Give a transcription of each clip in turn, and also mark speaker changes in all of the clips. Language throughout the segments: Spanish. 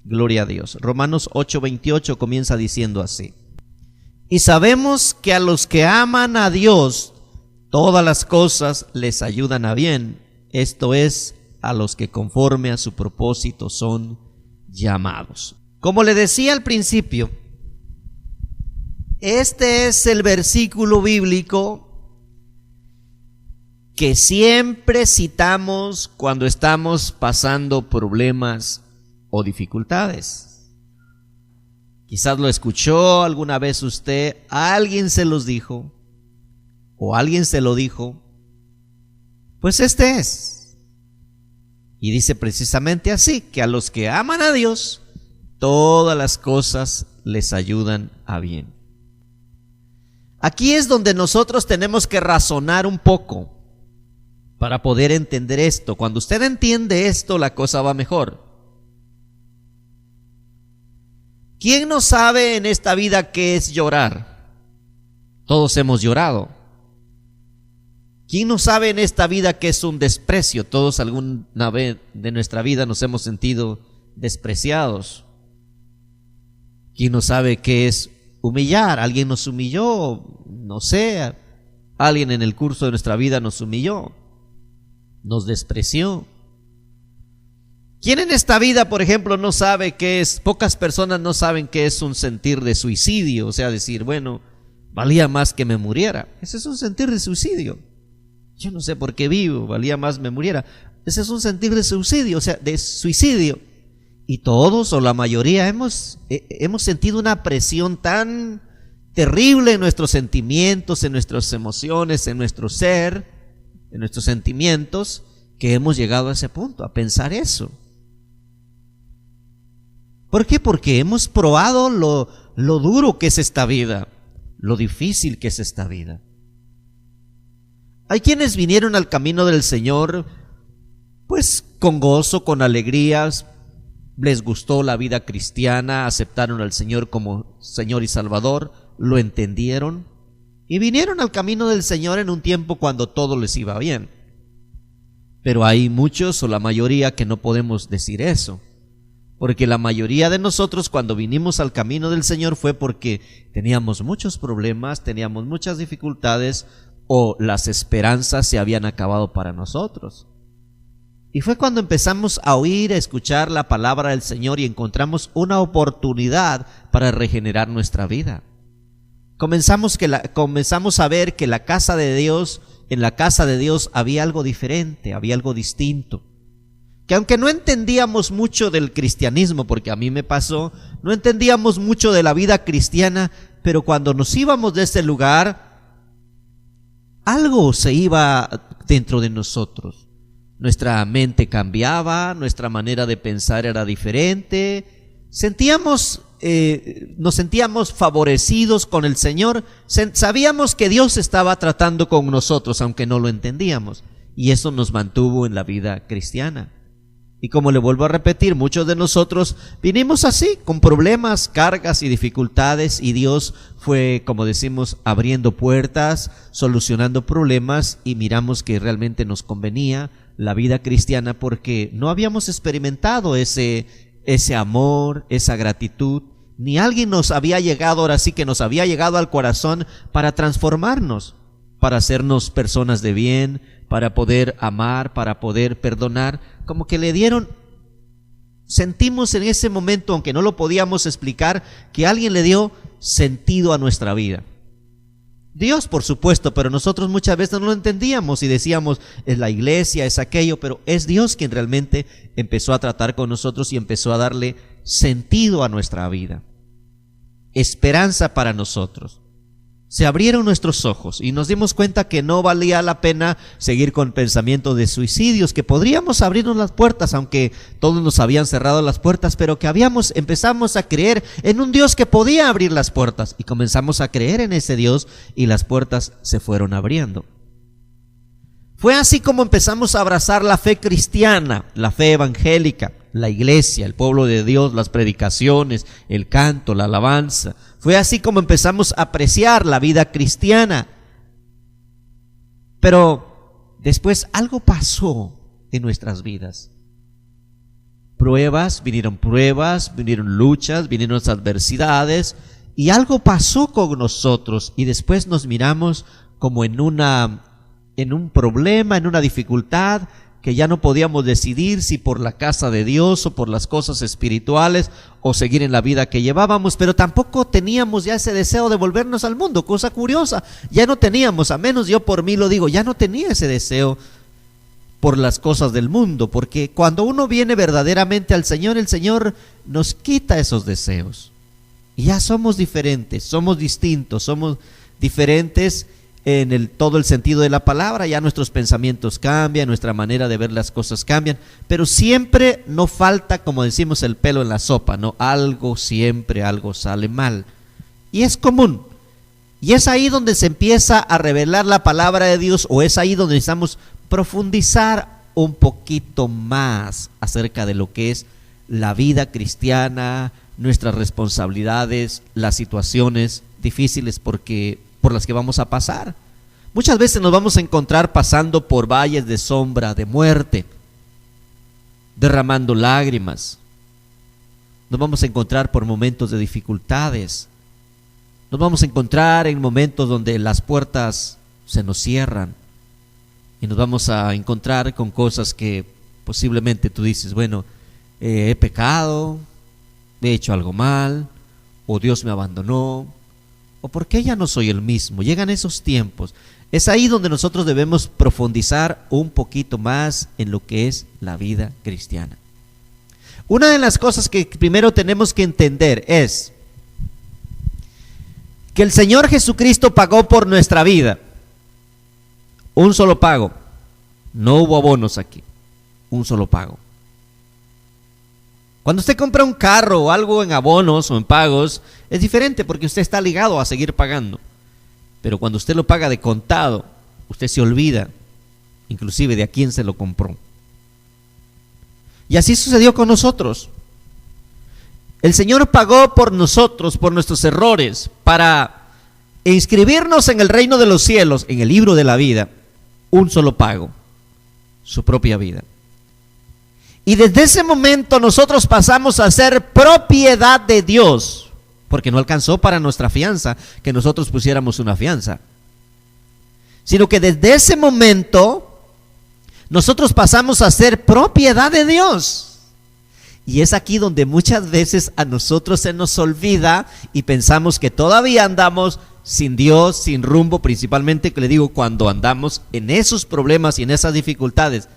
Speaker 1: Gloria a Dios. Romanos 8:28 comienza diciendo así: y sabemos que a los que aman a Dios, todas las cosas les ayudan a bien, esto es, a los que conforme a su propósito son llamados. Como le decía al principio, este es el versículo bíblico que siempre citamos cuando estamos pasando problemas o dificultades. Quizás lo escuchó alguna vez usted, alguien se los dijo, o alguien se lo dijo. Pues este es. Y dice precisamente así, que a los que aman a Dios, todas las cosas les ayudan a bien. Aquí es donde nosotros tenemos que razonar un poco para poder entender esto. Cuando usted entiende esto, la cosa va mejor. ¿Quién no sabe en esta vida qué es llorar? Todos hemos llorado. ¿Quién no sabe en esta vida qué es un desprecio? Todos alguna vez de nuestra vida nos hemos sentido despreciados. ¿Quién no sabe qué es humillar? Alguien nos humilló, no sé, alguien en el curso de nuestra vida nos humilló, nos despreció. ¿Quién en esta vida, por ejemplo, no sabe qué es? Pocas personas no saben qué es un sentir de suicidio, o sea, decir, bueno, valía más que me muriera. Ese es un sentir de suicidio. Yo no sé por qué vivo, valía más me muriera. Ese es un sentir de suicidio, o sea, de suicidio. Y todos o la mayoría hemos sentido una presión tan terrible en nuestros sentimientos, en nuestras emociones, en nuestro ser, en nuestros sentimientos, que hemos llegado a ese punto, a pensar eso. ¿Por qué? Porque hemos probado lo duro que es esta vida, lo difícil que es esta vida. Hay quienes vinieron al camino del Señor, pues con gozo, con alegrías, les gustó la vida cristiana, aceptaron al Señor como Señor y Salvador, lo entendieron y vinieron al camino del Señor en un tiempo cuando todo les iba bien. Pero hay muchos o la mayoría que no podemos decir eso, porque la mayoría de nosotros cuando vinimos al camino del Señor fue porque teníamos muchos problemas, teníamos muchas dificultades o las esperanzas se habían acabado para nosotros. Y fue cuando empezamos a oír, a escuchar la palabra del Señor y encontramos una oportunidad para regenerar nuestra vida. Comenzamos a ver que la casa de Dios, en la casa de Dios había algo diferente, había algo distinto. Que aunque no entendíamos mucho del cristianismo, porque a mí me pasó, no entendíamos mucho de la vida cristiana, pero cuando nos íbamos de ese lugar, algo se iba dentro de nosotros. Nuestra mente cambiaba, nuestra manera de pensar era diferente, nos sentíamos favorecidos con el Señor, sabíamos que Dios estaba tratando con nosotros, aunque no lo entendíamos, y eso nos mantuvo en la vida cristiana. Y como le vuelvo a repetir, muchos de nosotros vinimos así, con problemas, cargas y dificultades, y Dios fue, como decimos, abriendo puertas, solucionando problemas, y miramos que realmente nos convenía la vida cristiana porque no habíamos experimentado ese amor, esa gratitud, ni alguien nos había llegado, ahora sí que nos había llegado al corazón para transformarnos, para hacernos personas de bien, para poder amar, para poder perdonar. Como que sentimos en ese momento, aunque no lo podíamos explicar, que alguien le dio sentido a nuestra vida. Dios, por supuesto, pero nosotros muchas veces no lo entendíamos y decíamos, es la iglesia, es aquello, pero es Dios quien realmente empezó a tratar con nosotros y empezó a darle sentido a nuestra vida, esperanza para nosotros. Se abrieron nuestros ojos y nos dimos cuenta que no valía la pena seguir con pensamientos de suicidios, que podríamos abrirnos las puertas, aunque todos nos habían cerrado las puertas, pero que empezamos a creer en un Dios que podía abrir las puertas, y comenzamos a creer en ese Dios y las puertas se fueron abriendo. Fue así como empezamos a abrazar la fe cristiana, la fe evangélica, la iglesia, el pueblo de Dios, las predicaciones, el canto, la alabanza. Fue así como empezamos a apreciar la vida cristiana. Pero después algo pasó en nuestras vidas. pruebas, vinieron luchas, vinieron adversidades, y algo pasó con nosotros, y después nos miramos como en un problema, en una dificultad, que ya no podíamos decidir si por la casa de Dios o por las cosas espirituales o seguir en la vida que llevábamos, pero tampoco teníamos ya ese deseo de volvernos al mundo. Cosa curiosa, ya no teníamos, a menos yo por mí lo digo, ya no tenía ese deseo por las cosas del mundo, porque cuando uno viene verdaderamente al Señor, el Señor nos quita esos deseos y ya somos diferentes, somos distintos, somos diferentes en todo el sentido de la palabra. Ya nuestros pensamientos cambian, nuestra manera de ver las cosas cambian, pero siempre no falta, como decimos, el pelo en la sopa, ¿no? Siempre algo sale mal, y es común, y es ahí donde se empieza a revelar la palabra de Dios, o es ahí donde necesitamos profundizar un poquito más acerca de lo que es la vida cristiana, nuestras responsabilidades, las situaciones difíciles por las que vamos a pasar. Muchas veces nos vamos a encontrar pasando por valles de sombra, de muerte, derramando lágrimas. Nos vamos a encontrar por momentos de dificultades. Nos vamos a encontrar en momentos donde las puertas se nos cierran, y nos vamos a encontrar con cosas que posiblemente tú dices, bueno, he pecado, he hecho algo mal, o Dios me abandonó, o ¿por qué ya no soy el mismo? Llegan esos tiempos. Es ahí donde nosotros debemos profundizar un poquito más en lo que es la vida cristiana. Una de las cosas que primero tenemos que entender es que el Señor Jesucristo pagó por nuestra vida. Un solo pago. No hubo abonos aquí. Un solo pago. Cuando usted compra un carro o algo en abonos o en pagos, es diferente porque usted está ligado a seguir pagando. Pero cuando usted lo paga de contado, usted se olvida inclusive de a quién se lo compró. Y así sucedió con nosotros. El Señor pagó por nosotros, por nuestros errores, para inscribirnos en el reino de los cielos, en el libro de la vida. Un solo pago, su propia vida. Y desde ese momento nosotros pasamos a ser propiedad de Dios, porque no alcanzó para nuestra fianza que nosotros pusiéramos una fianza, sino que desde ese momento nosotros pasamos a ser propiedad de Dios. Y es aquí donde muchas veces a nosotros se nos olvida y pensamos que todavía andamos sin Dios, sin rumbo, principalmente, que le digo, cuando andamos en esos problemas y en esas dificultades,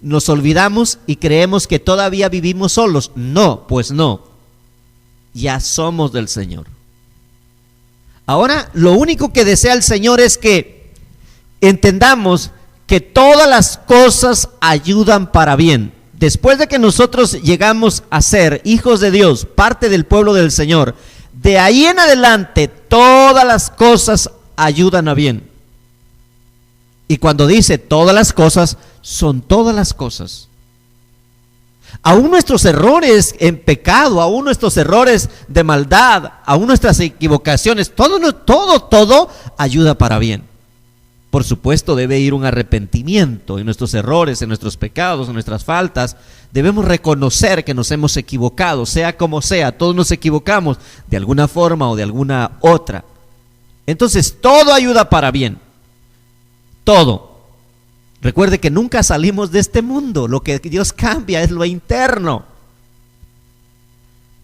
Speaker 1: nos olvidamos y creemos que todavía vivimos solos. No, pues no, ya somos del Señor. Ahora, lo único que desea el Señor es que entendamos que todas las cosas ayudan para bien. Después de que nosotros llegamos a ser hijos de Dios, parte del pueblo del Señor, de ahí en adelante todas las cosas ayudan a bien. Y cuando dice todas las cosas, son todas las cosas. Aún nuestros errores en pecado, aún nuestros errores de maldad, aún nuestras equivocaciones, todo ayuda para bien. Por supuesto, debe ir un arrepentimiento en nuestros errores, en nuestros pecados, en nuestras faltas. Debemos reconocer que nos hemos equivocado, sea como sea, todos nos equivocamos de alguna forma o de alguna otra. Entonces, todo ayuda para bien. Todo. Recuerde que nunca salimos de este mundo. Lo que Dios cambia es lo interno.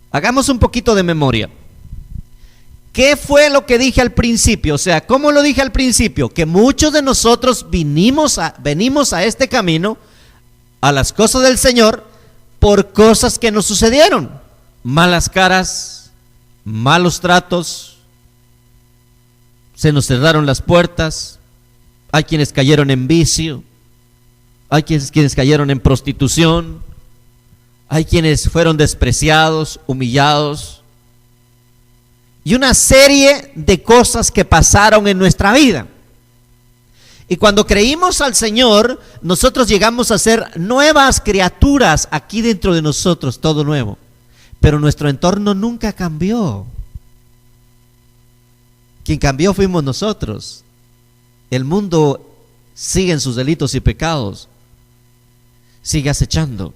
Speaker 1: Hagamos un poquito de memoria. ¿Qué fue lo que dije al principio? O sea, ¿cómo lo dije al principio? Que muchos de nosotros venimos a este camino, a las cosas del Señor, por cosas que nos sucedieron. Malas caras, malos tratos, se nos cerraron las puertas, hay quienes cayeron en vicio, hay quienes cayeron en prostitución, hay quienes fueron despreciados, humillados, y una serie de cosas que pasaron en nuestra vida. Y cuando creímos al Señor, nosotros llegamos a ser nuevas criaturas aquí dentro de nosotros, todo nuevo. Pero nuestro entorno nunca cambió. Quien cambió fuimos nosotros. El mundo sigue en sus delitos y pecados, sigue acechando.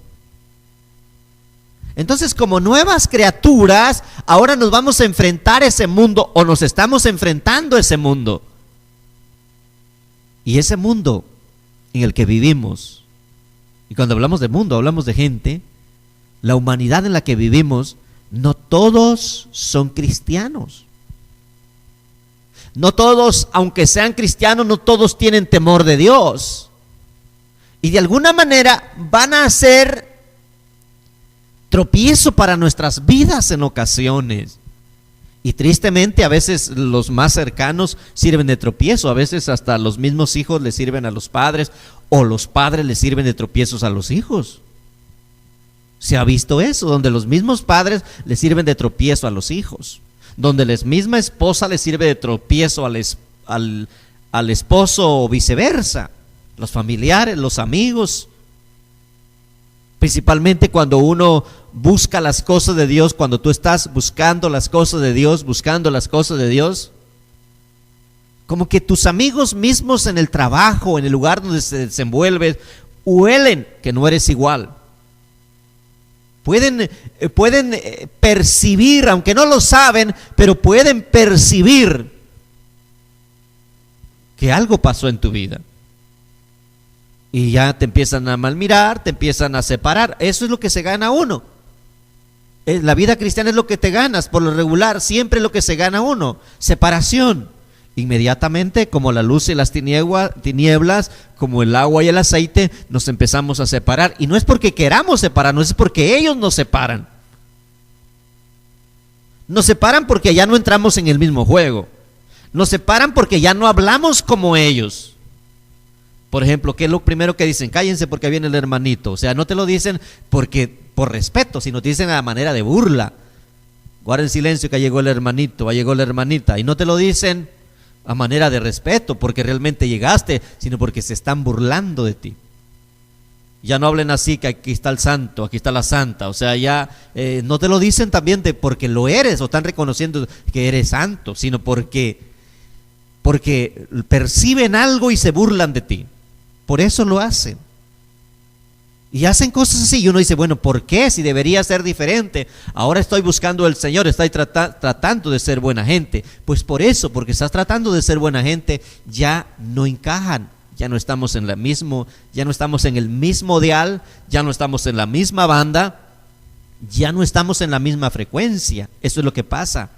Speaker 1: Entonces, como nuevas criaturas, ahora nos vamos a enfrentar a ese mundo, o nos estamos enfrentando a ese mundo. Y ese mundo en el que vivimos, y cuando hablamos de mundo, hablamos de gente, la humanidad en la que vivimos, no todos son cristianos. No todos, aunque sean cristianos, no todos tienen temor de Dios. Y de alguna manera van a ser tropiezo para nuestras vidas en ocasiones. Y tristemente a veces los más cercanos sirven de tropiezo, a veces hasta los mismos hijos le sirven a los padres, o los padres le sirven de tropiezos a los hijos. Se ha visto eso, donde los mismos padres le sirven de tropiezo a los hijos, donde la misma esposa le sirve de tropiezo al esposo o viceversa, los familiares, los amigos. Principalmente cuando uno busca las cosas de Dios, cuando tú estás buscando las cosas de Dios, como que tus amigos mismos en el trabajo, en el lugar donde se desenvuelves, huelen que no eres igual. Pueden percibir, aunque no lo saben, pero pueden percibir que algo pasó en tu vida. Y ya te empiezan a malmirar, te empiezan a separar. Eso es lo que se gana uno. La vida cristiana es lo que te ganas, por lo regular, siempre es lo que se gana uno. Separación. Inmediatamente, como la luz y las tinieblas, como el agua y el aceite, nos empezamos a separar. Y no es porque queramos separarnos, es porque ellos nos separan. Nos separan porque ya no entramos en el mismo juego. Nos separan porque ya no hablamos como ellos. Por ejemplo, ¿qué es lo primero que dicen? Cállense porque viene el hermanito. O sea, no te lo dicen por respeto, sino te dicen a manera de burla. Guarden silencio que llegó el hermanito, llegó la hermanita. Y no te lo dicen a manera de respeto, porque realmente llegaste, sino porque se están burlando de ti. Ya no hablen así, que aquí está el santo, aquí está la santa. O sea, ya no te lo dicen también porque lo eres o están reconociendo que eres santo, sino porque perciben algo y se burlan de ti. Por eso lo hacen. Y hacen cosas así y uno dice, bueno, ¿por qué? Si debería ser diferente. Ahora estoy buscando al Señor, estoy tratando de ser buena gente. Pues por eso, porque estás tratando de ser buena gente, ya no encajan. Ya no estamos en ya no estamos en el mismo dial, ya no estamos en la misma banda, ya no estamos en la misma frecuencia. Eso es lo que pasa.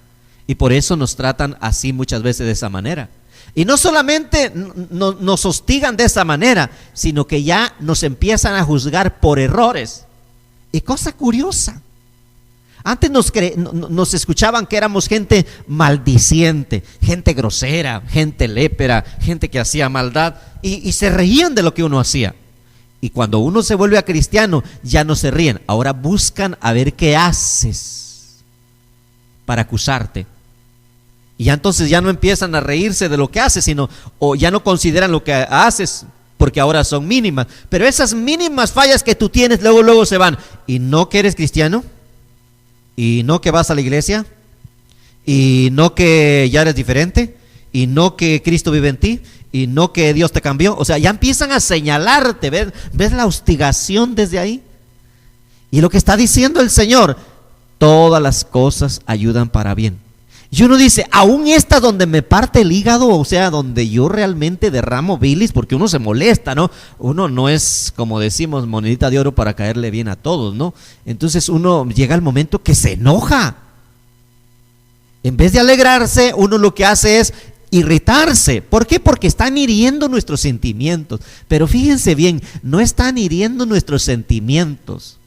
Speaker 1: Y por eso nos tratan así muchas veces de esa manera. Y no solamente nos hostigan de esa manera, sino que ya nos empiezan a juzgar por errores. Y cosa curiosa, antes nos escuchaban que éramos gente maldiciente, gente grosera, gente lépera, gente que hacía maldad, y se reían de lo que uno hacía. Y cuando uno se vuelve a cristiano, ya no se ríen, ahora buscan a ver qué haces para acusarte. Y ya entonces ya no empiezan a reírse de lo que haces, o ya no consideran lo que haces, porque ahora son mínimas. Pero esas mínimas fallas que tú tienes, luego se van. ¿Y no que eres cristiano? ¿Y no que vas a la iglesia? ¿Y no que ya eres diferente? ¿Y no que Cristo vive en ti? ¿Y no que Dios te cambió? O sea, ya empiezan a señalarte. ¿Ves la hostigación desde ahí? Y lo que está diciendo el Señor, todas las cosas ayudan para bien. Y uno dice, aún esta donde me parte el hígado, o sea, donde yo realmente derramo bilis, porque uno se molesta, ¿no? Uno no es, como decimos, monedita de oro para caerle bien a todos, ¿no? Entonces uno llega al momento que se enoja. En vez de alegrarse, uno lo que hace es irritarse. ¿Por qué? Porque están hiriendo nuestros sentimientos. Pero fíjense bien, no están hiriendo nuestros sentimientos.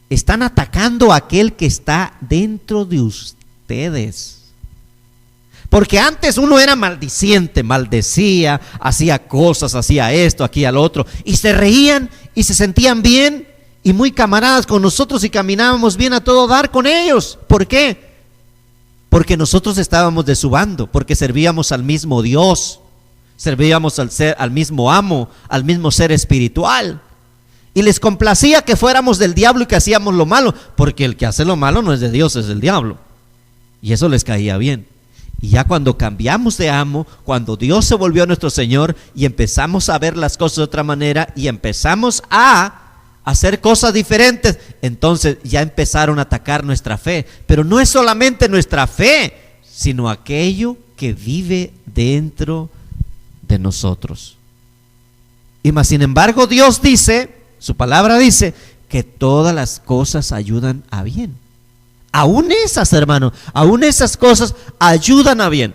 Speaker 1: Están atacando a aquel que está dentro de ustedes. Porque antes uno era maldiciente, maldecía, hacía cosas, hacía esto, aquí al otro, y se reían y se sentían bien y muy camaradas con nosotros y caminábamos bien a todo dar con ellos. ¿Por qué? Porque nosotros estábamos de su bando, porque servíamos al mismo Dios, servíamos al mismo amo, al mismo ser espiritual. Y les complacía que fuéramos del diablo y que hacíamos lo malo, porque el que hace lo malo no es de Dios, es del diablo. Y eso les caía bien. Y ya cuando cambiamos de amo, cuando Dios se volvió nuestro Señor y empezamos a ver las cosas de otra manera y empezamos a hacer cosas diferentes, entonces ya empezaron a atacar nuestra fe. Pero no es solamente nuestra fe, sino aquello que vive dentro de nosotros. Y más sin embargo, Dios dice, su palabra dice, que todas las cosas ayudan a bien. Aún esas, hermano, aún esas cosas ayudan a bien.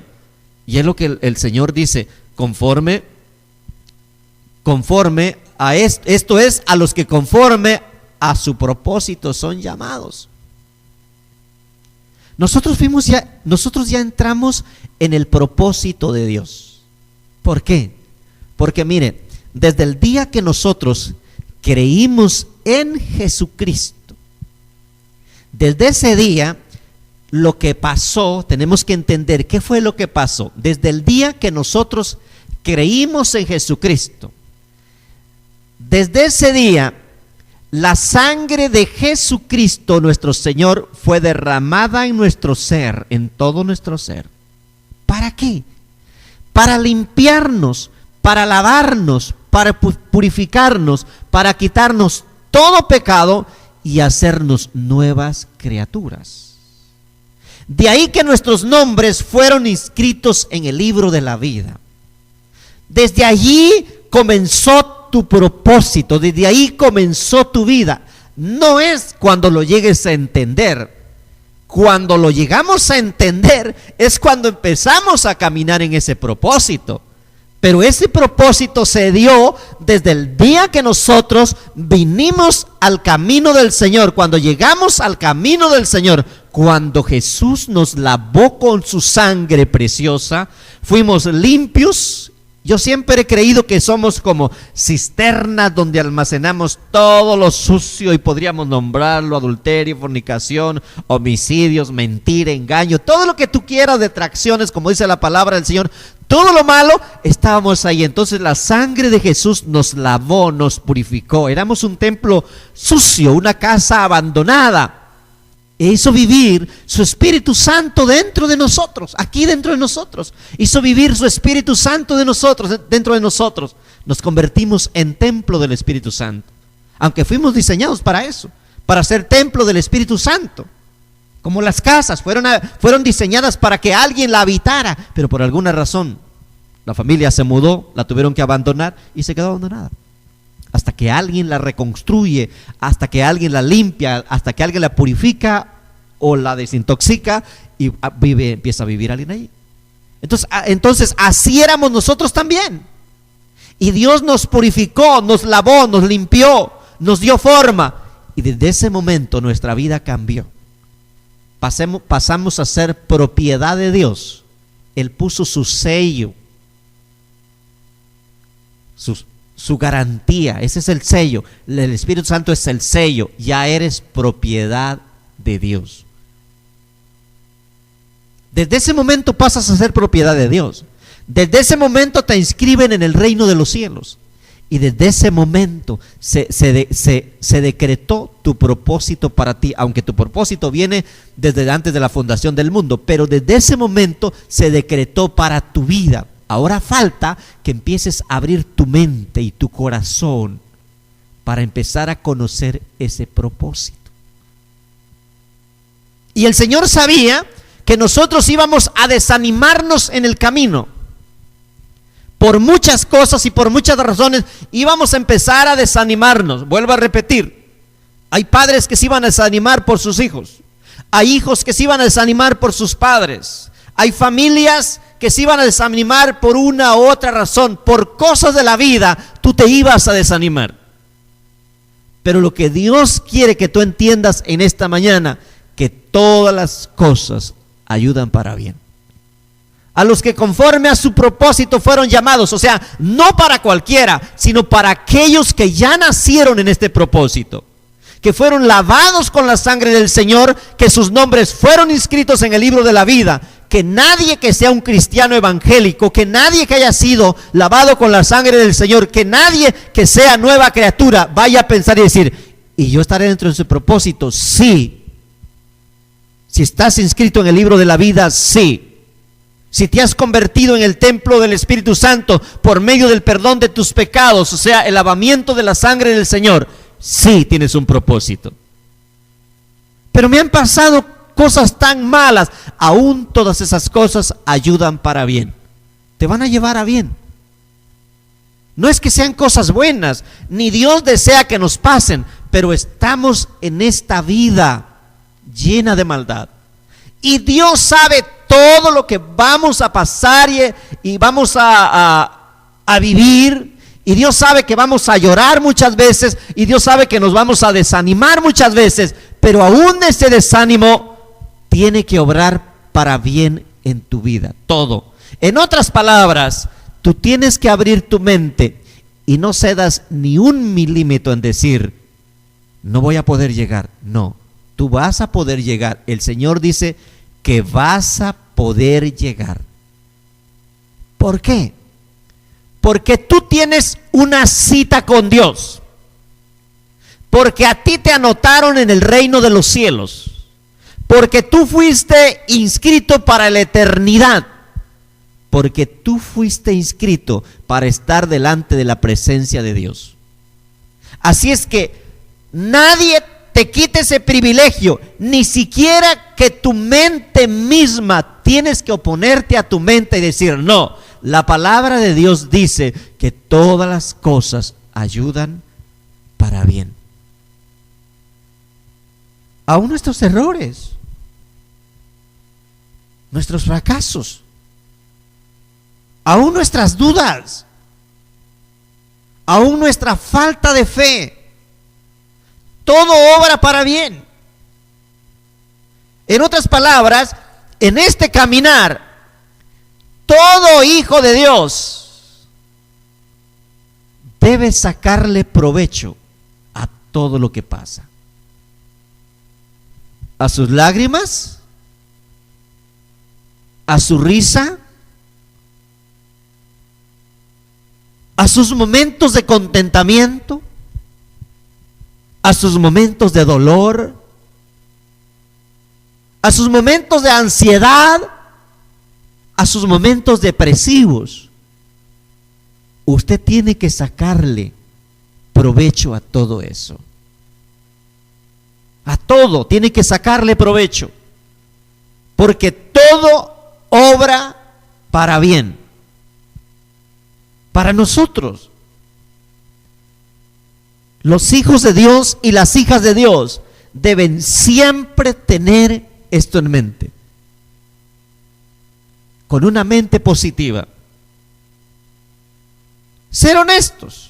Speaker 1: Y es lo que el Señor dice, conforme a esto es a los que conforme a su propósito son llamados. Nosotros ya entramos en el propósito de Dios. ¿Por qué? Porque mire, desde el día que nosotros creímos en Jesucristo, desde ese día, lo que pasó, tenemos que entender qué fue lo que pasó. Desde el día que nosotros creímos en Jesucristo, desde ese día, la sangre de Jesucristo, nuestro Señor, fue derramada en nuestro ser, en todo nuestro ser. ¿Para qué? Para limpiarnos, para lavarnos, para purificarnos, para quitarnos todo pecado y hacernos nuevas criaturas. De ahí que nuestros nombres fueron inscritos en el libro de la vida. Desde allí comenzó tu propósito, desde ahí comenzó tu vida. No es cuando lo llegues a entender. Cuando lo llegamos a entender es cuando empezamos a caminar en ese propósito. Pero ese propósito se dio desde el día que nosotros vinimos al camino del Señor. Cuando llegamos al camino del Señor, cuando Jesús nos lavó con su sangre preciosa, fuimos limpios. Yo siempre he creído que somos como cisternas donde almacenamos todo lo sucio, y podríamos nombrarlo: adulterio, fornicación, homicidios, mentira, engaño, todo lo que tú quieras, detracciones, como dice la palabra del Señor. Todo lo malo, estábamos ahí. Entonces la sangre de Jesús nos lavó, nos purificó. Éramos un templo sucio, una casa abandonada. E hizo vivir su Espíritu Santo dentro de nosotros, aquí dentro de nosotros. Hizo vivir su Espíritu Santo dentro de nosotros. Nos convertimos en templo del Espíritu Santo. Aunque fuimos diseñados para eso, para ser templo del Espíritu Santo. Como las casas fueron diseñadas para que alguien la habitara, pero por alguna razón la familia se mudó, la tuvieron que abandonar y se quedó abandonada. Hasta que alguien la reconstruye, hasta que alguien la limpia, hasta que alguien la purifica o la desintoxica y empieza a vivir alguien ahí. Entonces así éramos nosotros también. Y Dios nos purificó, nos lavó, nos limpió, nos dio forma. Y desde ese momento nuestra vida cambió. Pasamos a ser propiedad de Dios. Él puso su sello, su garantía. Ese es el sello. El Espíritu Santo es el sello. Ya eres propiedad de Dios. Desde ese momento pasas a ser propiedad de Dios. Desde ese momento te inscriben en el reino de los cielos. Y desde ese momento se decretó tu propósito para ti, aunque tu propósito viene desde antes de la fundación del mundo, pero desde ese momento se decretó para tu vida. Ahora falta que empieces a abrir tu mente y tu corazón para empezar a conocer ese propósito. Y el Señor sabía que nosotros íbamos a desanimarnos en el camino. Por muchas cosas y por muchas razones íbamos a empezar a desanimarnos. Vuelvo a repetir, hay padres que se iban a desanimar por sus hijos, hay hijos que se iban a desanimar por sus padres, hay familias que se iban a desanimar por una u otra razón, por cosas de la vida. Tú te ibas a desanimar. Pero lo que Dios quiere que tú entiendas en esta mañana, que todas las cosas ayudan para bien. A los que conforme a su propósito fueron llamados, o sea, no para cualquiera, sino para aquellos que ya nacieron en este propósito, que fueron lavados con la sangre del Señor, que sus nombres fueron inscritos en el libro de la vida. Que nadie que sea un cristiano evangélico, que nadie que haya sido lavado con la sangre del Señor, que nadie que sea nueva criatura vaya a pensar y decir: ¿y yo estaré dentro de ese propósito? Sí. Si estás inscrito en el libro de la vida, sí. Si te has convertido en el templo del Espíritu Santo por medio del perdón de tus pecados, o sea, el lavamiento de la sangre del Señor, Sí, tienes un propósito. Pero me han pasado cosas tan malas. Aún todas esas cosas ayudan para bien. Te van a llevar a bien. No es que sean cosas buenas, ni Dios desea que nos pasen, pero estamos en esta vida llena de maldad. Y Dios sabe todo lo que vamos a pasar y vamos a vivir. Y Dios sabe que vamos a llorar muchas veces. Y Dios sabe que nos vamos a desanimar muchas veces. Pero aún ese desánimo tiene que obrar para bien en tu vida. Todo. En otras palabras, tú tienes que abrir tu mente y no cedas ni un milímetro en decir, no voy a poder llegar. No, tú vas a poder llegar. El Señor dice que vas a poder llegar. ¿Por qué? Porque tú tienes una cita con Dios. Porque a ti te anotaron en el reino de los cielos. Porque tú fuiste inscrito para la eternidad. Porque tú fuiste inscrito para estar delante de la presencia de Dios. Así es que nadie te quite ese privilegio, ni siquiera que tu mente misma. Tienes que oponerte a tu mente y decir, no, la palabra de Dios dice que todas las cosas ayudan para bien. Aún nuestros errores, nuestros fracasos, aún nuestras dudas, aún nuestra falta de fe, todo obra para bien. En otras palabras, en este caminar, todo hijo de Dios debe sacarle provecho a todo lo que pasa. A sus lágrimas, a su risa, a sus momentos de contentamiento, a sus momentos de dolor, a sus momentos de ansiedad, a sus momentos depresivos. Usted tiene que sacarle provecho a todo eso. A todo tiene que sacarle provecho, porque todo obra para bien, para nosotros. Los hijos de Dios y las hijas de Dios deben siempre tener esto en mente, con una mente positiva. Ser honestos.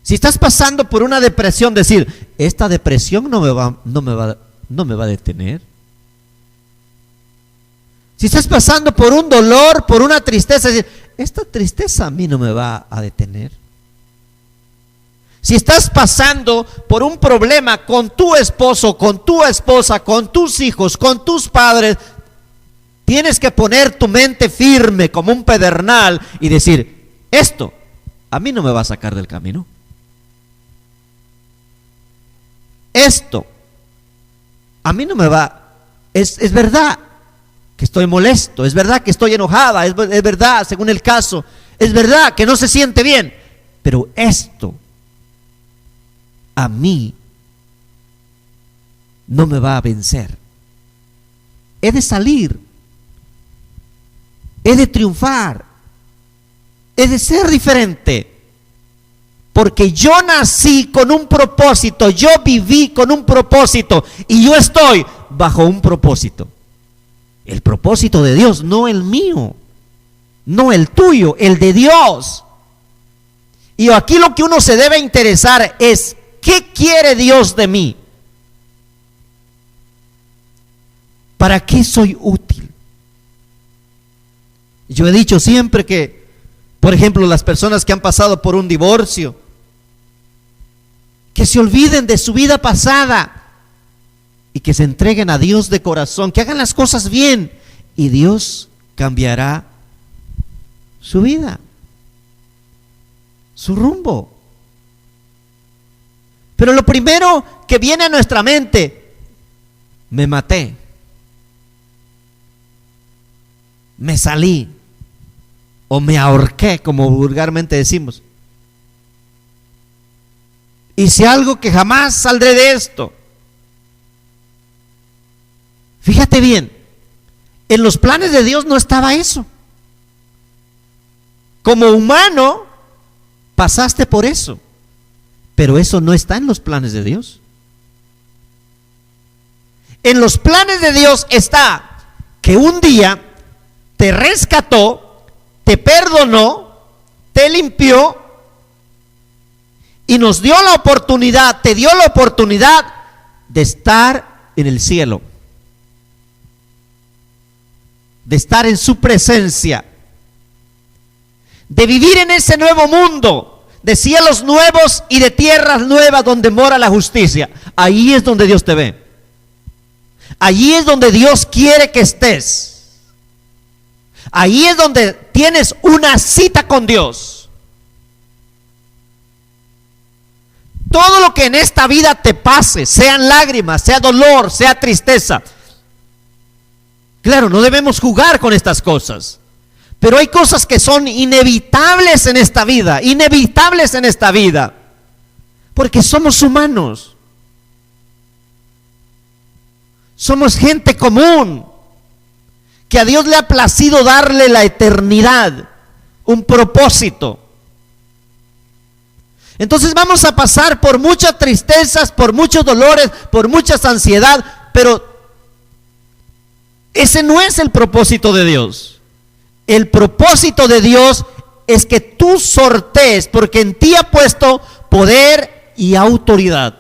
Speaker 1: Si estás pasando por una depresión, decir, esta depresión no me va a detener. Si estás pasando por un dolor, por una tristeza, decir, esta tristeza a mí no me va a detener. Si estás pasando por un problema con tu esposo, con tu esposa, con tus hijos, con tus padres, tienes que poner tu mente firme como un pedernal y decir, esto a mí no me va a sacar del camino. Esto a mí no me va. Es verdad que estoy molesto, es verdad que estoy enojada, es verdad, según el caso, es verdad que no se siente bien, pero esto a mí no me va a vencer. He de salir, he de triunfar, he de ser diferente, porque yo nací con un propósito, yo viví con un propósito y yo estoy bajo un propósito. El propósito de Dios, no el mío, no el tuyo, el de Dios. Y aquí lo que uno se debe interesar es, ¿qué quiere Dios de mí? ¿Para qué soy útil? Yo he dicho siempre que, por ejemplo, las personas que han pasado por un divorcio, que se olviden de su vida pasada y que se entreguen a Dios de corazón, que hagan las cosas bien y Dios cambiará su vida, su rumbo. Pero lo primero que viene a nuestra mente, me maté, me salí o me ahorqué, como vulgarmente decimos. Hice algo que jamás saldré de esto. Fíjate bien, en los planes de Dios no estaba eso. Como humano pasaste por eso, pero eso no está en los planes de Dios. En los planes de Dios está que un día te rescató, te perdonó, te limpió y nos dio la oportunidad, te dio la oportunidad de estar en el cielo, de estar en su presencia, de vivir en ese nuevo mundo, de cielos nuevos y de tierras nuevas donde mora la justicia. Ahí es donde Dios te ve. Allí es donde Dios quiere que estés. Ahí es donde tienes una cita con Dios. Todo lo que en esta vida te pase, sean lágrimas, sea dolor, sea tristeza. Claro, no debemos jugar con estas cosas. Pero hay cosas que son inevitables en esta vida, inevitables en esta vida, porque somos humanos. Somos gente común, que a Dios le ha placido darle la eternidad, un propósito. Entonces vamos a pasar por muchas tristezas, por muchos dolores, por mucha ansiedad, pero ese no es el propósito de Dios. El propósito de Dios es que tú sortees, porque en ti ha puesto poder y autoridad,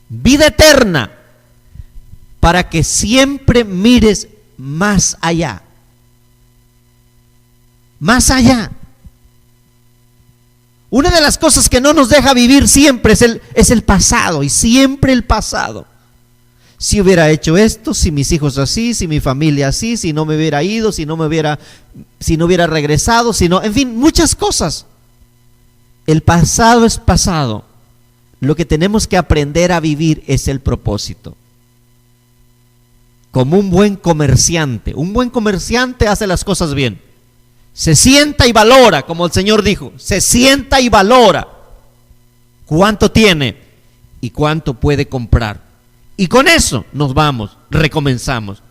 Speaker 1: vida eterna, para que siempre mires más allá. Más allá. Una de las cosas que no nos deja vivir siempre es el pasado, y siempre el pasado. Si hubiera hecho esto, si mis hijos así, si mi familia así, si no me hubiera ido, si no hubiera regresado, en fin, muchas cosas. El pasado es pasado. Lo que tenemos que aprender a vivir es el propósito. Como un buen comerciante hace las cosas bien. Se sienta y valora, como el Señor dijo, se sienta y valora cuánto tiene y cuánto puede comprar. Y con eso nos vamos, recomenzamos.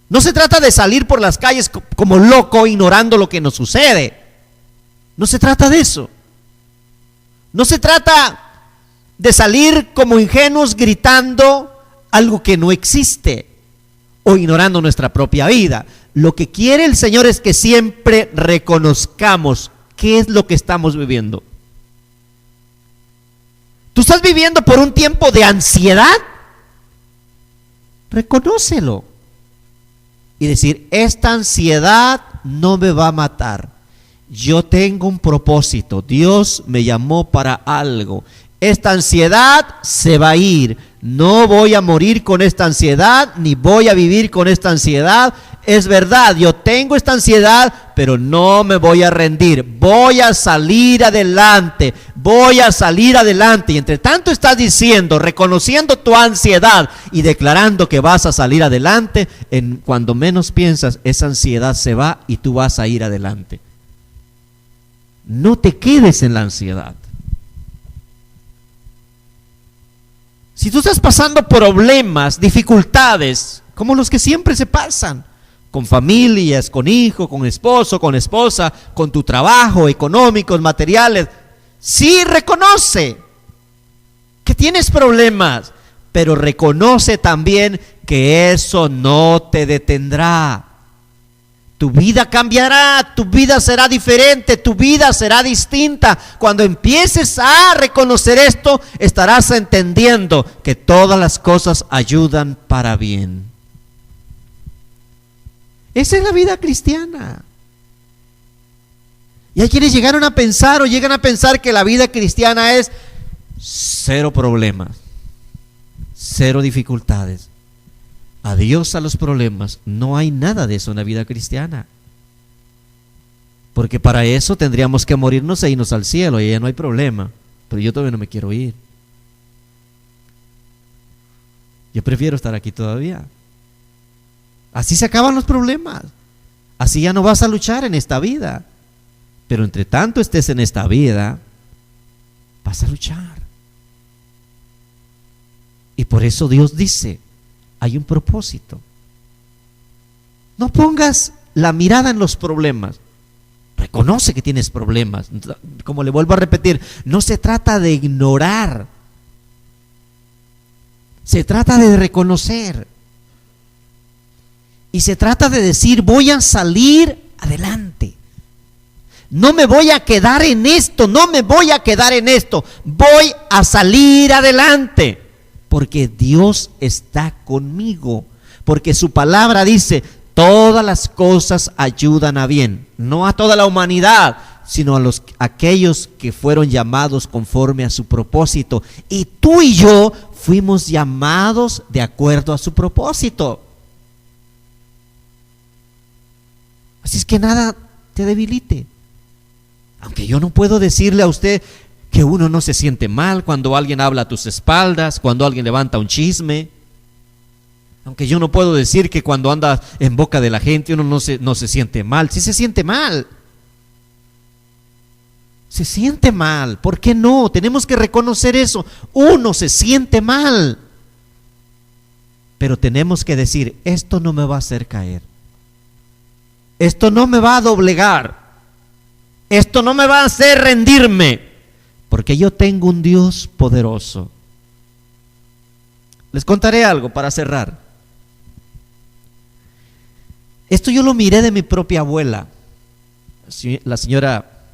Speaker 1: No se trata de salir por las calles como loco, ignorando lo que nos sucede. No se trata de eso. No se trata de salir como ingenuos gritando algo que no existe o ignorando nuestra propia vida. Lo que quiere el Señor es que siempre reconozcamos qué es lo que estamos viviendo. ¿Tú estás viviendo por un tiempo de ansiedad? Reconócelo y decir: esta ansiedad no me va a matar. Yo tengo un propósito. Dios me llamó para algo. Esta ansiedad se va a ir. No voy a morir con esta ansiedad, ni voy a vivir con esta ansiedad. Es verdad, yo tengo esta ansiedad, pero no me voy a rendir. Voy a salir adelante. Voy a salir adelante. Y entre tanto estás diciendo, reconociendo tu ansiedad y declarando que vas a salir adelante, cuando menos piensas, esa ansiedad se va y tú vas a ir adelante. No te quedes en la ansiedad. Si tú estás pasando problemas, dificultades, como los que siempre se pasan, con familias, con hijo, con esposo, con esposa, con tu trabajo, económicos, materiales, sí, reconoce que tienes problemas, pero reconoce también que eso no te detendrá. Tu vida cambiará, tu vida será diferente, tu vida será distinta. Cuando empieces a reconocer esto, estarás entendiendo que todas las cosas ayudan para bien. Esa es la vida cristiana. Y hay quienes llegan a pensar que la vida cristiana es cero problemas, cero dificultades. Adiós a los problemas. No hay nada de eso en la vida cristiana, porque para eso tendríamos que morirnos e irnos al cielo, y ya no hay problema. Pero yo todavía no me quiero ir. Yo prefiero estar aquí todavía. Así se acaban los problemas. Así ya no vas a luchar en esta vida. Pero entre tanto estés en esta vida, vas a luchar. Y por eso Dios dice, hay un propósito. No pongas la mirada en los problemas. Reconoce que tienes problemas. Como le vuelvo a repetir, no se trata de ignorar. Se trata de reconocer. Y se trata de decir, voy a salir adelante. No me voy a quedar en esto, no me voy a quedar en esto. Voy a salir adelante. Porque Dios está conmigo. Porque su palabra dice, todas las cosas ayudan a bien. No a toda la humanidad, sino a aquellos que fueron llamados conforme a su propósito. Y tú y yo fuimos llamados de acuerdo a su propósito. Así es que nada te debilite. Aunque yo no puedo decirle a usted que uno no se siente mal cuando alguien habla a tus espaldas, cuando alguien levanta un chisme. Aunque yo no puedo decir que cuando anda en boca de la gente uno no se siente mal. Sí se siente mal. Se siente mal. ¿Por qué no? Tenemos que reconocer eso. Uno se siente mal. Pero tenemos que decir, esto no me va a hacer caer. Esto no me va a doblegar. Esto no me va a hacer rendirme. Porque yo tengo un Dios poderoso. Les contaré algo para cerrar. Esto yo lo miré de mi propia abuela, la señora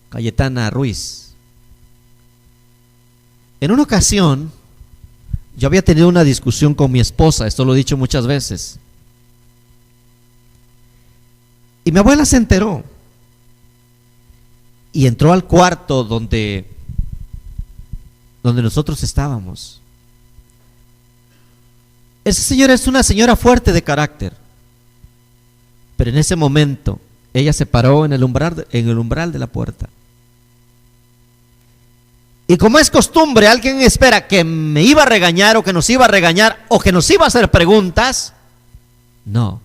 Speaker 1: Cayetana Ruiz. En una ocasión, yo había tenido una discusión con mi esposa, esto lo he dicho muchas veces. Y mi abuela se enteró. Y entró al cuarto donde nosotros estábamos. Esa señora es una señora fuerte de carácter. Pero en ese momento, ella se paró en el umbral de la puerta. Y como es costumbre, alguien espera que me iba a regañar o que nos iba a regañar o que nos iba a hacer preguntas. No.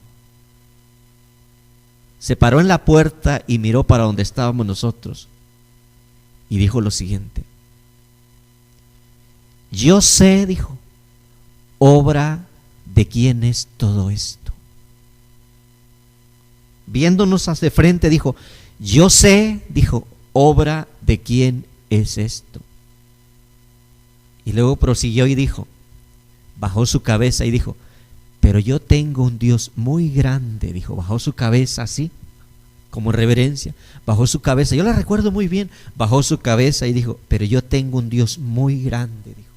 Speaker 1: Se paró en la puerta y miró para donde estábamos nosotros. Y dijo lo siguiente. Yo sé, dijo, obra de quién es todo esto. Viéndonos hacia frente, dijo, yo sé, dijo, obra de quién es esto. Y luego prosiguió y dijo, bajó su cabeza y dijo, pero yo tengo un Dios muy grande, dijo, bajó su cabeza así, como reverencia, bajó su cabeza, yo la recuerdo muy bien, bajó su cabeza y dijo, pero yo tengo un Dios muy grande, dijo.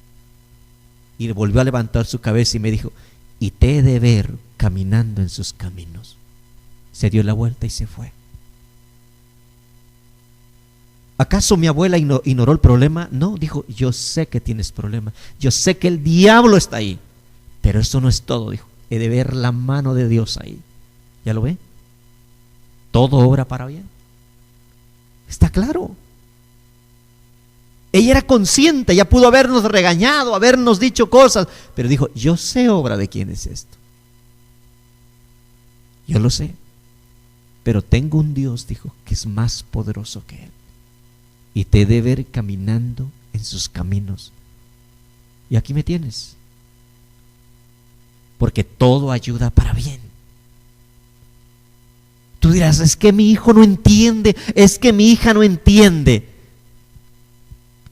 Speaker 1: Y volvió a levantar su cabeza y me dijo, y te he de ver caminando en sus caminos. Se dio la vuelta y se fue. ¿Acaso mi abuela ignoró el problema? No, dijo, yo sé que tienes problema, yo sé que el diablo está ahí, pero eso no es todo, dijo, he de ver la mano de Dios ahí. ¿Ya lo ve? Todo obra para bien. Está claro. Ella era consciente, ella pudo habernos regañado, habernos dicho cosas, pero dijo, yo sé obra de quién es esto. Yo lo sé. Pero tengo un Dios, dijo, que es más poderoso que él. Y te he de ver caminando en sus caminos. Y aquí me tienes. Porque todo ayuda para bien. Tú dirás, es que mi hijo no entiende, es que mi hija no entiende.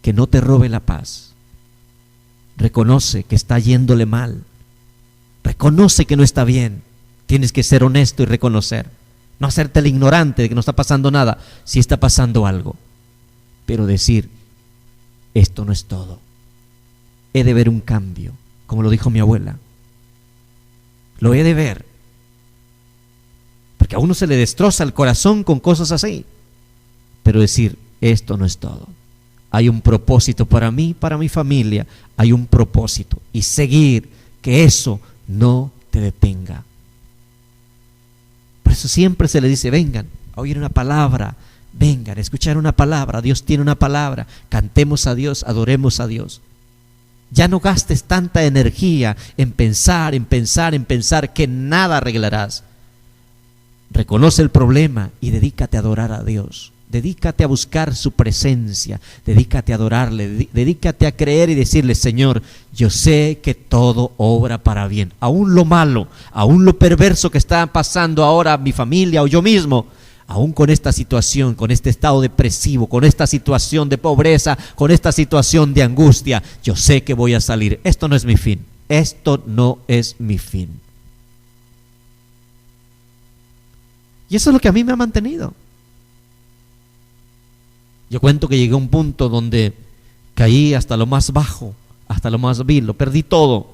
Speaker 1: Que no te robe la paz. Reconoce que está yéndole mal. Reconoce que no está bien. Tienes que ser honesto y reconocer. No hacerte el ignorante de que no está pasando nada. Sí está pasando algo. Pero decir, esto no es todo. He de ver un cambio, como lo dijo mi abuela. Lo he de ver. Porque a uno se le destroza el corazón con cosas así. Pero decir, esto no es todo. Hay un propósito para mí, para mi familia. Hay un propósito. Y seguir, que eso no te detenga. Por eso siempre se le dice, vengan a oír una palabra, vengan a escuchar una palabra. Dios tiene una palabra. Cantemos a Dios, adoremos a Dios. Ya no gastes tanta energía en pensar que nada arreglarás. Reconoce el problema y dedícate a adorar a Dios. Dedícate a buscar su presencia, dedícate a adorarle, dedícate a creer y decirle: Señor, yo sé que todo obra para bien, aún lo malo, aún lo perverso que está pasando ahora mi familia o yo mismo, aún con esta situación, con este estado depresivo, con esta situación de pobreza, con esta situación de angustia, yo sé que voy a salir. Esto no es mi fin, esto no es mi fin. Y eso es lo que a mí me ha mantenido. Yo cuento que llegué a un punto donde caí hasta lo más bajo, hasta lo más vil, lo perdí todo.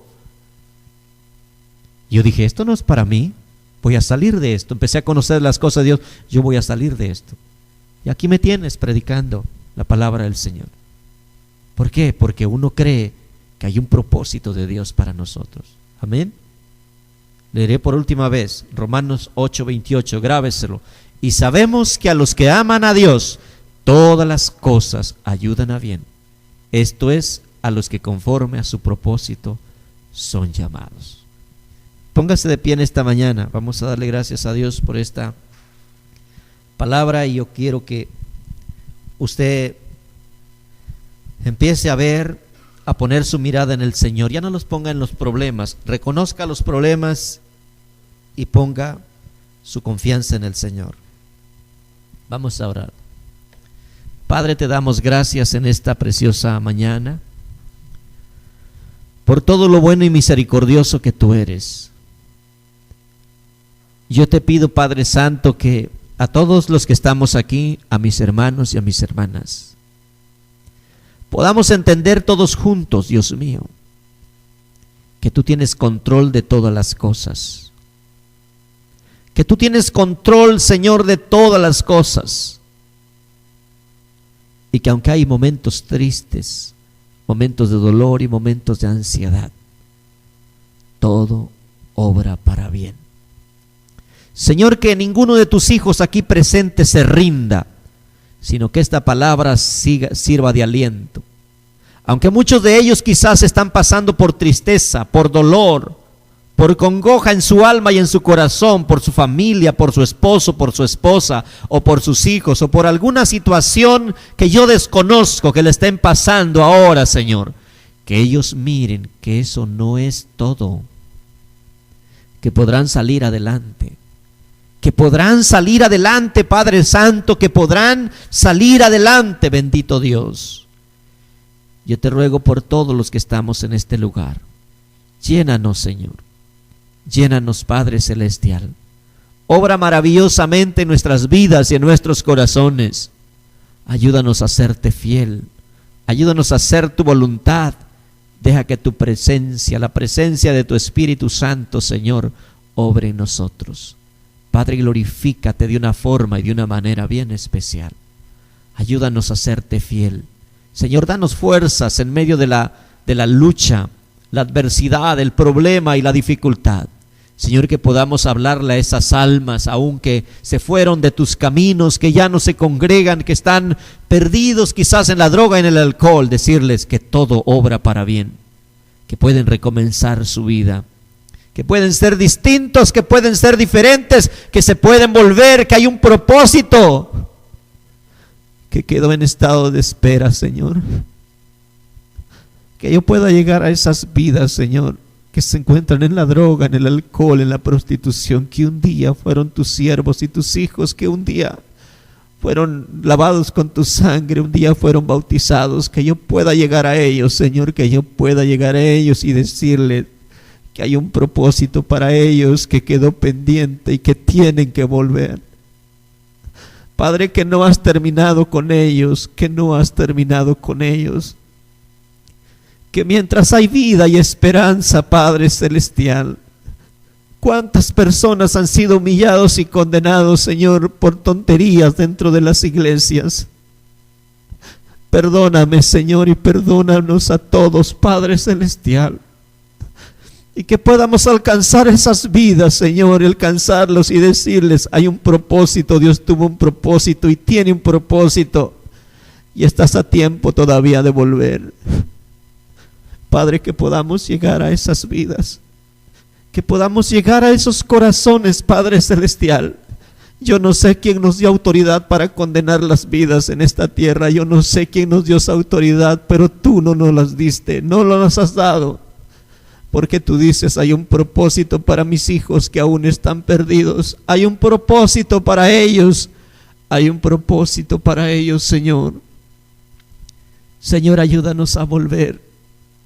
Speaker 1: Yo dije: esto no es para mí, voy a salir de esto. Empecé a conocer las cosas de Dios, yo voy a salir de esto. Y aquí me tienes predicando la palabra del Señor. ¿Por qué? Porque uno cree que hay un propósito de Dios para nosotros. Amén. Leeré por última vez Romanos 8:28, grábeselo. Y sabemos que a los que aman a Dios, todas las cosas ayudan a bien. Esto es, a los que conforme a su propósito son llamados. Póngase de pie en esta mañana. Vamos a darle gracias a Dios por esta palabra, y yo quiero que usted empiece a ver, a poner su mirada en el Señor. Ya no los ponga en los problemas, reconozca los problemas y ponga su confianza en el Señor. Vamos a orar. Padre, te damos gracias en esta preciosa mañana por todo lo bueno y misericordioso que tú eres. Yo te pido, Padre Santo, que a todos los que estamos aquí, a mis hermanos y a mis hermanas, podamos entender todos juntos, Dios mío, que tú tienes control de todas las cosas, que tú tienes control, Señor, de todas las cosas. Y que aunque hay momentos tristes, momentos de dolor y momentos de ansiedad, todo obra para bien. Señor, que ninguno de tus hijos aquí presentes se rinda, sino que esta palabra sirva de aliento. Aunque muchos de ellos quizás están pasando por tristeza, por dolor, por congoja en su alma y en su corazón, por su familia, por su esposo, por su esposa, o por sus hijos, o por alguna situación que yo desconozco que le estén pasando ahora, Señor, que ellos miren que eso no es todo, que podrán salir adelante, Padre Santo, que podrán salir adelante, bendito Dios. Yo te ruego por todos los que estamos en este lugar, llénanos, Señor. Llénanos, Padre Celestial. Obra maravillosamente en nuestras vidas y en nuestros corazones. Ayúdanos a serte fiel. Ayúdanos a hacer tu voluntad. Deja que tu presencia, la presencia de tu Espíritu Santo, Señor, obre en nosotros. Padre, glorifícate de una forma y de una manera bien especial. Ayúdanos a serte fiel. Señor, danos fuerzas en medio de la lucha, la adversidad, el problema y la dificultad. Señor, que podamos hablarle a esas almas, aunque se fueron de tus caminos, que ya no se congregan, que están perdidos quizás en la droga, en el alcohol, decirles que todo obra para bien, que pueden recomenzar su vida, que pueden ser distintos, que pueden ser diferentes, que se pueden volver, que hay un propósito que quedó en estado de espera, Señor. Que yo pueda llegar a esas vidas, Señor, que se encuentran en la droga, en el alcohol, en la prostitución, que un día fueron tus siervos y tus hijos, que un día fueron lavados con tu sangre, un día fueron bautizados. Que yo pueda llegar a ellos, Señor, que yo pueda llegar a ellos y decirles que hay un propósito para ellos que quedó pendiente y que tienen que volver. Padre, que no has terminado con ellos, que no has terminado con ellos. Que mientras hay vida y esperanza, Padre Celestial, cuántas personas han sido humillados y condenados, Señor, por tonterías dentro de las iglesias. Perdóname, Señor, y perdónanos a todos, Padre Celestial. Y que podamos alcanzar esas vidas, Señor, y alcanzarlos y decirles, hay un propósito, Dios tuvo un propósito y tiene un propósito. Y estás a tiempo todavía de volver. Padre, que podamos llegar a esas vidas, que podamos llegar a esos corazones, Padre Celestial, Yo no sé quién nos dio autoridad para condenar las vidas en esta tierra. Yo no sé quién nos dio esa autoridad, pero tú no nos las diste, no nos has dado. Porque tú dices, hay un propósito para mis hijos que aún están perdidos. Hay un propósito para ellos. Hay un propósito para ellos, Señor. Señor, ayúdanos a volver.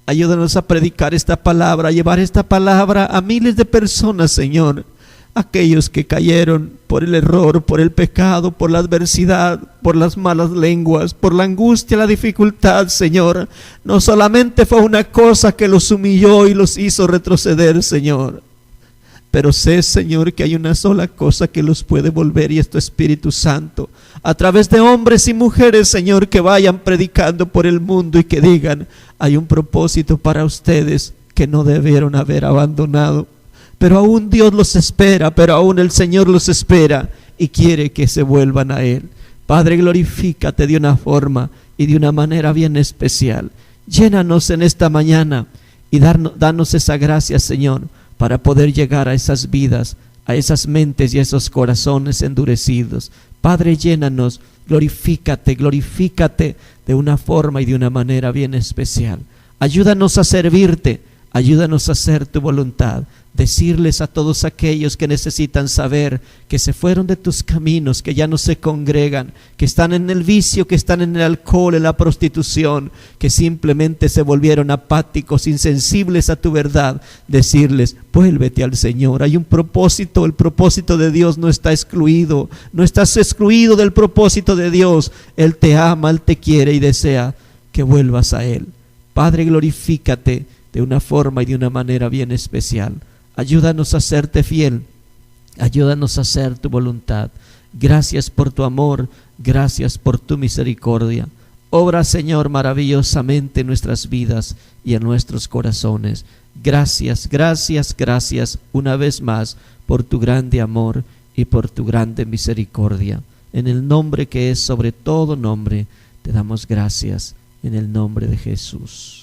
Speaker 1: Ayúdanos a predicar esta palabra, a llevar esta palabra a miles de personas, Señor. Aquellos que cayeron por el error, por el pecado, por la adversidad, por las malas lenguas, por la angustia, la dificultad, Señor. No solamente fue una cosa que los humilló y los hizo retroceder, Señor. Pero sé, Señor, que hay una sola cosa que los puede volver, y es tu Espíritu Santo. A través de hombres y mujeres, Señor, que vayan predicando por el mundo y que digan, hay un propósito para ustedes que no debieron haber abandonado. Pero aún Dios los espera, pero aún el Señor los espera y quiere que se vuelvan a Él. Padre, glorifícate de una forma y de una manera bien especial. Llénanos en esta mañana y danos esa gracia, Señor, para poder llegar a esas vidas, a esas mentes y a esos corazones endurecidos. Padre, llénanos, glorifícate de una forma y de una manera bien especial. Ayúdanos a servirte, ayúdanos a hacer tu voluntad. Decirles a todos aquellos que necesitan saber que se fueron de tus caminos, que ya no se congregan, que están en el vicio, que están en el alcohol, en la prostitución, que simplemente se volvieron apáticos, insensibles a tu verdad. Decirles, vuélvete al Señor. Hay un propósito, el propósito de Dios no está excluido, no estás excluido del propósito de Dios. Él te ama, Él te quiere y desea que vuelvas a Él. Padre, glorifícate de una forma y de una manera bien especial. Ayúdanos a serte fiel, ayúdanos a hacer tu voluntad. Gracias por tu amor, gracias por tu misericordia. Obra, Señor, maravillosamente en nuestras vidas y en nuestros corazones. Gracias, gracias, gracias una vez más por tu grande amor y por tu grande misericordia. En el nombre que es sobre todo nombre, te damos gracias, en el nombre de Jesús.